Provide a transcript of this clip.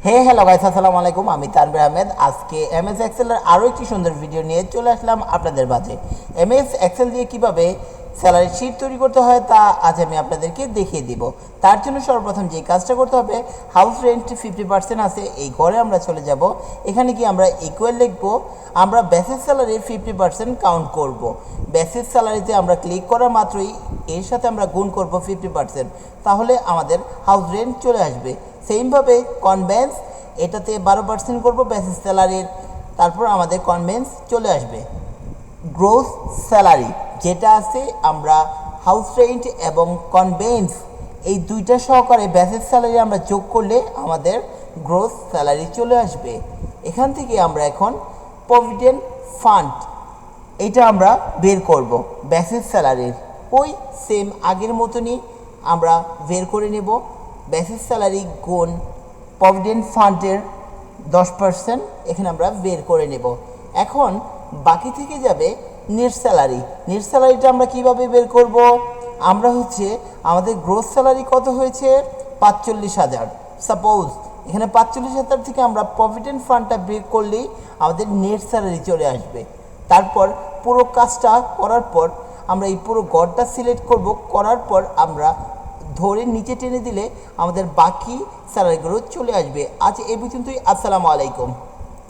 Hello guys, আসসালামু আলাইকুম। আমি তানভীর আহমেদ। আজকে এমএস এক্সেলের আরও একটি সুন্দর ভিডিও নিয়ে চলে আসলাম আপনাদের মাঝে। এমএস এক্সেল দিয়ে কিভাবে স্যালারি শিট তৈরি করতে হয় তা আজ আমি আপনাদেরকে দেখিয়ে দিব। তার জন্য সর্বপ্রথম যে কাজটা করতে হবে, হাউস রেন্ট 50% আছে, এই ঘরে আমরা চলে যাব। এখানে কি আমরা ইকুয়াল লিখবো, আমরা বেসিক স্যালারির 50% কাউন্ট করব। বেসিক স্যালারিতে আমরা ক্লিক করা মাত্রই এর সাথে আমরা গুণ করব 50%, তাহলে আমাদের হাউস রেন্ট চলে আসবে। সেমভাবে কনভেন্স, এটাতে 12% করব বেসিক স্যালারির, তারপর আমাদের কনভেন্স চলে আসবে। গ্রোস স্যালারি যেটা আছে, আমরা হাউস রেন্ট এবং কনভেন্স এই দুইটা সহকারে বেসিক স্যালারি আমরা যোগ করলে আমাদের গ্রোস স্যালারি চলে আসবে। এখান থেকে আমরা এখন প্রভিডেন্ট ফান্ড এটা আমরা বের করব বেসিক স্যালারির, ওই সেম আগের মতনই আমরা বের করে নেব। বেসিক স্যালারি গুণ প্রভিডেন্ট ফান্ডের 10% এখানে আমরা বের করে নেব। এখন বাকি থেকে যাবে নেট স্যালারি। নেট স্যালারিটা আমরা কিভাবে বের করব, আমরা আমাদের গ্রোস স্যালারি কত হয়েছে 45,000। সাপোজ এখানে 45,000 থেকে আমরা প্রভিডেন্ট ফান্ডটা বের করলেই আমাদের নেট স্যালারি চলে আসবে। তারপর পুরো কাজটা করার পর আমরা এই পুরো গড়টা সিলেক্ট করব, করার পর আমরা ধরে নিচে টেনে দিলে আমাদের বাকি স্যালারিগুলো চলে আসবে। আজ এই পর্যন্তই। আসসালামু আলাইকুম।